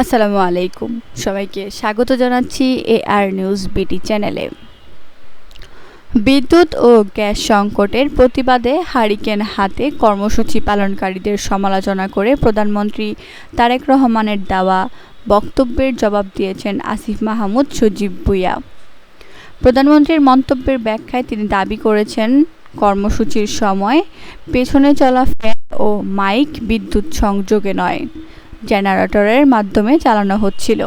আসসালামু আলাইকুম, সবাইকে স্বাগত জানাচ্ছি এআর নিউজ বিটি চ্যানেলে। বিদ্যুৎ ও গ্যাস সংকটের প্রতিবাদে হারিকেন হাতে কর্মসূচি পালনকারীদের সমালোচনা করে প্রধানমন্ত্রী তারেক রহমানের দেওয়া বক্তব্যের জবাব দিয়েছেন আসিফ মাহমুদ সজীব ভুঁইয়া। প্রধানমন্ত্রীর মন্তব্যের ব্যাখ্যায় তিনি দাবি করেছেন, কর্মসূচির সময় পেছনে চলা ফ্যান ও মাইক বিদ্যুৎ সংযোগে নয়, জেনারেটরের মাধ্যমে চালানো হচ্ছিল।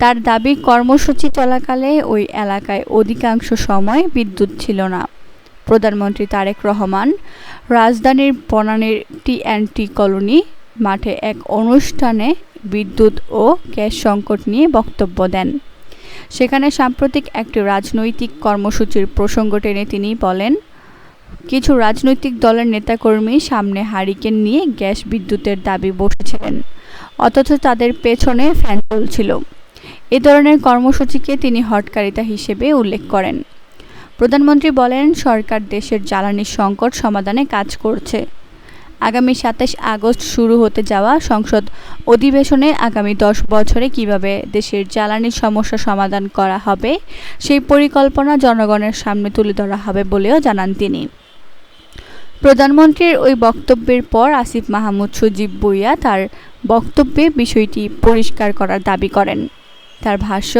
তার দাবি, কর্মসূচি চলাকালে ওই এলাকায় অধিকাংশ সময় বিদ্যুৎ ছিল না। প্রধানমন্ত্রী তারেক রহমান রাজধানীর বনানীর টি&টি কলোনি মাঠে এক অনুষ্ঠানে বিদ্যুৎ ও গ্যাস সংকট নিয়ে বক্তব্য দেন। সেখানে সাম্প্রতিক একটি রাজনৈতিক কর্মসূচির প্রসঙ্গ টেনে তিনি বলেন, কিছু রাজনৈতিক দলের নেতাকর্মী সামনে হারিকেন নিয়ে গ্যাস বিদ্যুতের দাবি বসেছিলেন, অথচ তাদের পেছনে ফ্যান চলছিল। এ ধরনের কর্মসূচিকে তিনি হঠকারিতা হিসেবে উল্লেখ করেন। প্রধানমন্ত্রী বলেন, সরকার দেশের জ্বালানি সংকট সমাধানে কাজ করছে। আগামী ২৭ আগস্ট শুরু হতে যাওয়া সংসদ অধিবেশনে আগামী ১০ বছরে কিভাবে দেশের জ্বালানির সমস্যা সমাধান করা হবে সেই পরিকল্পনা জনগণের সামনে তুলে ধরা হবে বলেও জানান তিনি। প্রধানমন্ত্রীর ওই বক্তব্যের পর আসিফ মাহমুদ সজীব ভুঁইয়া তার বক্তব্যে বিষয়টি পরিষ্কার করার দাবি করেন। তার ভাষ্য,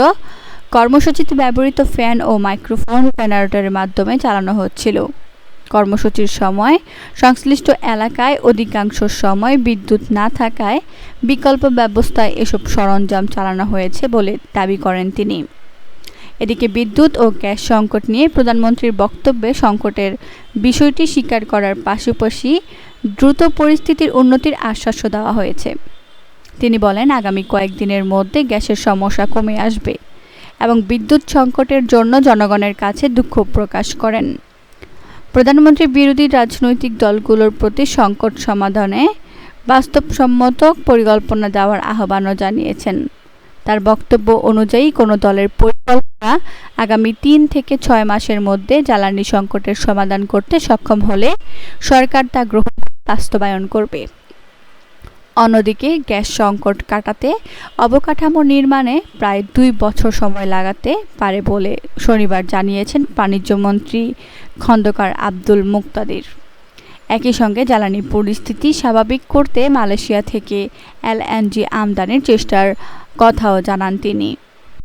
কর্মসূচিতে ব্যবহৃত ফ্যান ও মাইক্রোফোন জেনারেটরের মাধ্যমে চালানো হচ্ছিল। কর্মসূচির সময় সংশ্লিষ্ট এলাকায় অধিকাংশ সময় বিদ্যুৎ না থাকায় বিকল্প ব্যবস্থায় এসব সরঞ্জাম চালানো হয়েছে বলে দাবি করেন তিনি। এদিকে বিদ্যুৎ ও গ্যাস সংকট নিয়ে প্রধানমন্ত্রীর বক্তব্যে সংকটের বিষয়টি স্বীকার করার পাশাপাশি দ্রুত পরিস্থিতির উন্নতির আশ্বাসও দেওয়া হয়েছে। তিনি বলেন, আগামী কয়েকদিনের মধ্যে গ্যাসের সমস্যা কমে আসবে এবং বিদ্যুৎ সংকটের জন্য জনগণের কাছে দুঃখ প্রকাশ করেন। প্রধানমন্ত্রী বিরোধী রাজনৈতিক দলগুলোর প্রতি সংকট সমাধানে বাস্তবসম্মত পরিকল্পনা দেওয়ার আহ্বানও জানিয়েছেন। তার বক্তব্য অনুযায়ী, কোনো দলের পরিকল্পনা আগামী ৩ থেকে ৬ মাসের মধ্যে জ্বালানি সংকটের সমাধান করতে সক্ষম হলে সরকার তা গ্রহণ বাস্তবায়ন করবে। অন্যদিকে গ্যাস সংকট কাটাতে অবকাঠামো নির্মাণে প্রায় ২ বছর সময় লাগাতে পারে বলে শনিবার জানিয়েছেন বাণিজ্যমন্ত্রী খন্দকার আব্দুল মুকতাদির। একই সঙ্গে জ্বালানি পরিস্থিতি স্বাভাবিক করতে মালয়েশিয়া থেকে এলএনজি আমদানির চেষ্টার কথাও জানান তিনি।